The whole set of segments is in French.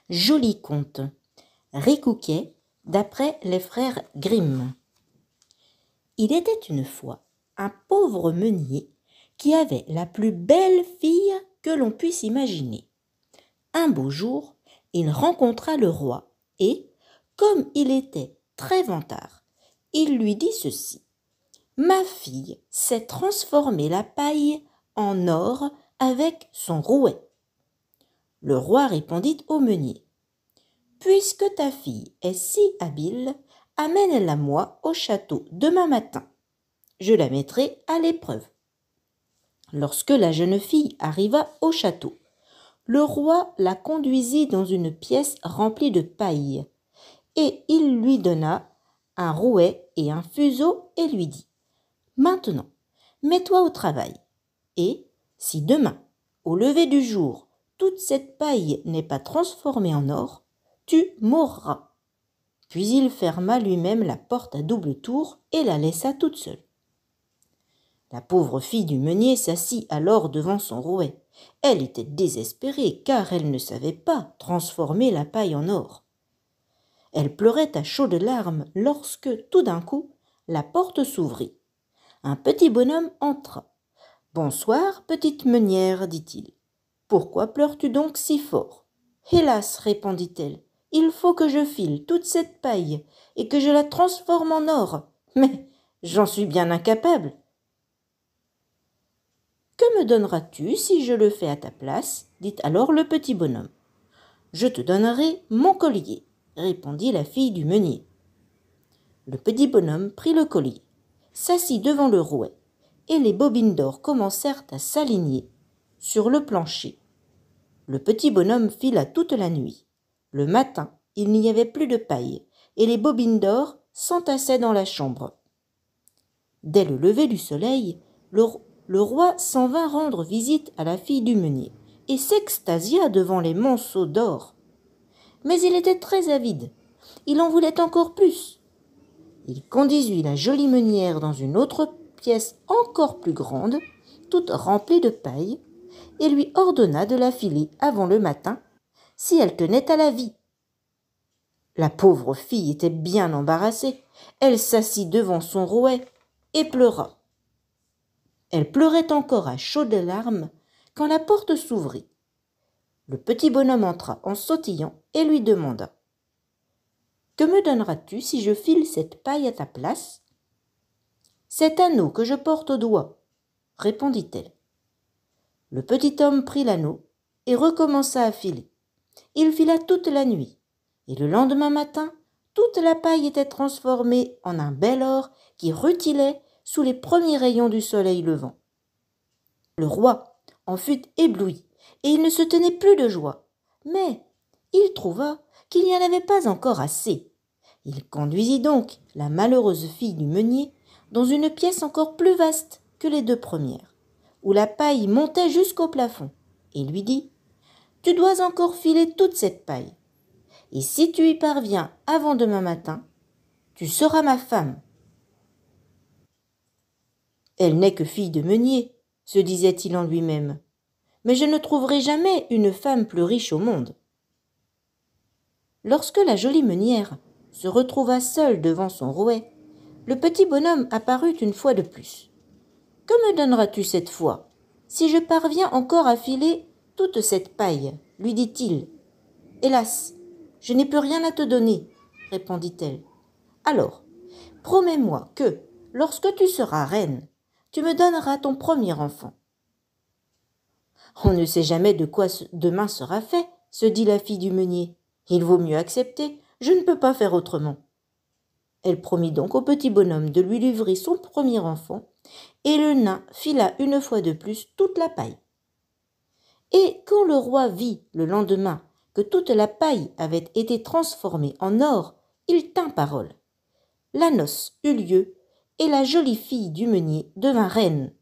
Joli conte. Ricouquet, d'après les frères Grimm. Il était une fois un pauvre meunier qui avait la plus belle fille que l'on puisse imaginer. Un beau jour, il rencontra le roi et, comme il était très vantard, il lui dit ceci: « Ma fille sait transformer la paille en or avec son rouet. » Le roi répondit au meunier: « Puisque ta fille est si habile, amène-la moi au château demain matin. Je la mettrai à l'épreuve. » Lorsque la jeune fille arriva au château, le roi la conduisit dans une pièce remplie de paille, et il lui donna un rouet et un fuseau et lui dit: « Maintenant, mets-toi au travail, et si demain, au lever du jour, toute cette paille n'est pas transformée en or, tu mourras. » Puis il ferma lui-même la porte à double tour et la laissa toute seule. La pauvre fille du meunier s'assit alors devant son rouet. Elle était désespérée car elle ne savait pas transformer la paille en or. Elle pleurait à chaudes larmes lorsque, tout d'un coup, la porte s'ouvrit. Un petit bonhomme entra. « Bonsoir, petite meunière, dit-il. Pourquoi pleures-tu donc si fort ? » « Hélas, répondit-elle, il faut que je file toute cette paille et que je la transforme en or. Mais j'en suis bien incapable. » « Que me donneras-tu si je le fais à ta place ? » dit alors le petit bonhomme. « Je te donnerai mon collier, répondit la fille du meunier. Le petit bonhomme prit le collier, s'assit devant le rouet, et les bobines d'or commencèrent à s'aligner sur le plancher. Le petit bonhomme fila toute la nuit. Le matin, il n'y avait plus de paille, et les bobines d'or s'entassaient dans la chambre. Dès le lever du soleil, le roi s'en vint rendre visite à la fille du meunier et s'extasia devant les monceaux d'or. Mais il était très avide. Il en voulait encore plus. Il conduisit la jolie meunière dans une autre pièce encore plus grande, toute remplie de paille, et lui ordonna de la filer avant le matin, si elle tenait à la vie. La pauvre fille était bien embarrassée. Elle s'assit devant son rouet et pleura. Elle pleurait encore à chaudes larmes quand la porte s'ouvrit. Le petit bonhomme entra en sautillant et lui demanda: « Que me donneras-tu si je file cette paille à ta place ? » « Cet anneau que je porte au doigt, » répondit-elle. Le petit homme prit l'anneau et recommença à filer. Il fila toute la nuit, et le lendemain matin, toute la paille était transformée en un bel or qui rutilait sous les premiers rayons du soleil levant. Le roi en fut ébloui, et il ne se tenait plus de joie. Mais il trouva qu'il n'y en avait pas encore assez. Il conduisit donc la malheureuse fille du meunier dans une pièce encore plus vaste que les deux premières, où la paille montait jusqu'au plafond, et lui dit: « Tu dois encore filer toute cette paille, et si tu y parviens avant demain matin, tu seras ma femme. » « Elle n'est que fille de meunier, » se disait-il en lui-même, « mais je ne trouverai jamais une femme plus riche au monde. » Lorsque la jolie meunière se retrouva seule devant son rouet, le petit bonhomme apparut une fois de plus. « Que me donneras-tu cette fois, si je parviens encore à filer toute cette paille ? » lui dit-il. « Hélas, je n'ai plus rien à te donner, » répondit-elle. « Alors, promets-moi que, lorsque tu seras reine, tu me donneras ton premier enfant. » « On ne sait jamais de quoi demain sera fait, » se dit la fille du meunier. « Il vaut mieux accepter, je ne peux pas faire autrement. » Elle promit donc au petit bonhomme de lui livrer son premier enfant, et le nain fila une fois de plus toute la paille. Et quand le roi vit le lendemain que toute la paille avait été transformée en or, il tint parole. La noce eut lieu, et la jolie fille du meunier devint reine.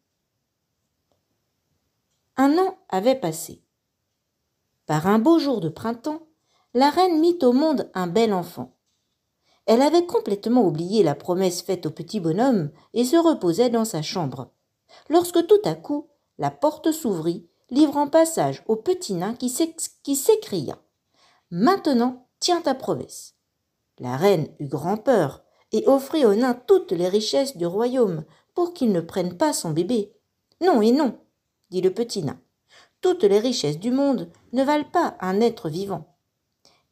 Un an avait passé. Par un beau jour de printemps, la reine mit au monde un bel enfant. Elle avait complètement oublié la promesse faite au petit bonhomme et se reposait dans sa chambre, lorsque tout à coup la porte s'ouvrit, livrant passage au petit nain qui s'écria: Maintenant, tiens ta promesse. » La reine eut grand peur et offrit au nain toutes les richesses du royaume pour qu'il ne prenne pas son bébé. « Non et non, » dit le petit nain. « Toutes les richesses du monde ne valent pas un être vivant. »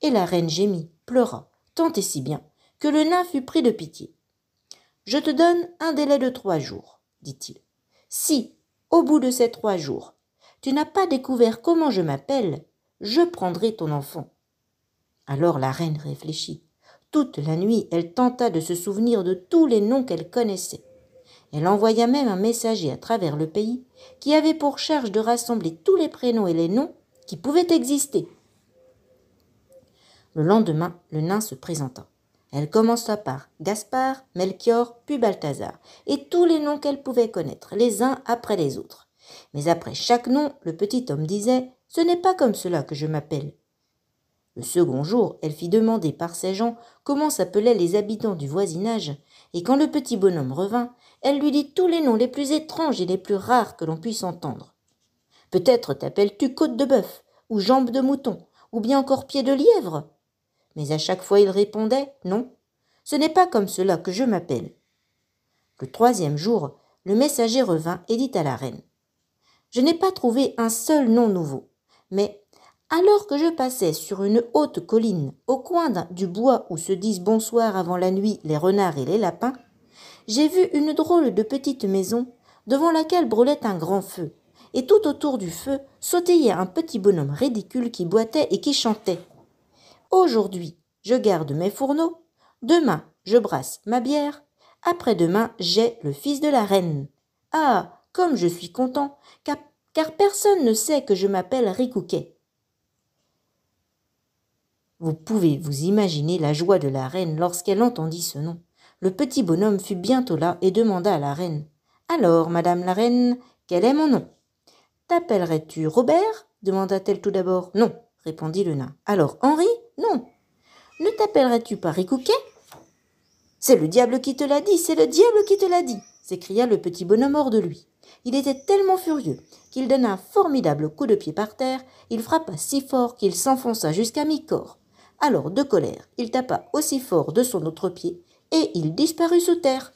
Et la reine gémit, pleura, tant et si bien que le nain fut pris de pitié. « Je te donne un délai de 3 jours, dit-il. Si, au bout de ces 3 jours, tu n'as pas découvert comment je m'appelle, je prendrai ton enfant. » Alors la reine réfléchit. Toute la nuit, elle tenta de se souvenir de tous les noms qu'elle connaissait. Elle envoya même un messager à travers le pays qui avait pour charge de rassembler tous les prénoms et les noms qui pouvaient exister. Le lendemain, le nain se présenta. Elle commença par Gaspard, Melchior, puis Balthazar, et tous les noms qu'elle pouvait connaître, les uns après les autres. Mais après chaque nom, le petit homme disait « Ce n'est pas comme cela que je m'appelle ». Le second jour, elle fit demander par ses gens comment s'appelaient les habitants du voisinage, et quand le petit bonhomme revint, elle lui dit tous les noms les plus étranges et les plus rares que l'on puisse entendre. « Peut-être t'appelles-tu côte de bœuf, ou jambe de mouton, ou bien encore pied de lièvre ?» Mais à chaque fois il répondait « Non, ce n'est pas comme cela que je m'appelle. » Le 3e jour, le messager revint et dit à la reine « Je n'ai pas trouvé un seul nom nouveau, mais alors que je passais sur une haute colline, au coin du bois où se disent bonsoir avant la nuit les renards et les lapins, j'ai vu une drôle de petite maison devant laquelle brûlait un grand feu, et tout autour du feu sautillait un petit bonhomme ridicule qui boitait et qui chantait. Aujourd'hui, je garde mes fourneaux, demain, je brasse ma bière, après-demain, j'ai le fils de la reine. Ah, comme je suis content, car personne ne sait que je m'appelle Ricouquet. » Vous pouvez vous imaginer la joie de la reine lorsqu'elle entendit ce nom. Le petit bonhomme fut bientôt là et demanda à la reine « Alors, madame la reine, quel est mon nom ?»« T'appellerais-tu Robert ?» demanda-t-elle tout d'abord. « Non, » répondit le nain. « Alors, Henri ? Non. Ne t'appellerais-tu pas Ricouquet ? » « C'est le diable qui te l'a dit, c'est le diable qui te l'a dit !» s'écria le petit bonhomme hors de lui. Il était tellement furieux qu'il donna un formidable coup de pied par terre, il frappa si fort qu'il s'enfonça jusqu'à mi-corps. Alors, de colère, il tapa aussi fort de son autre pied, et il disparut sous terre.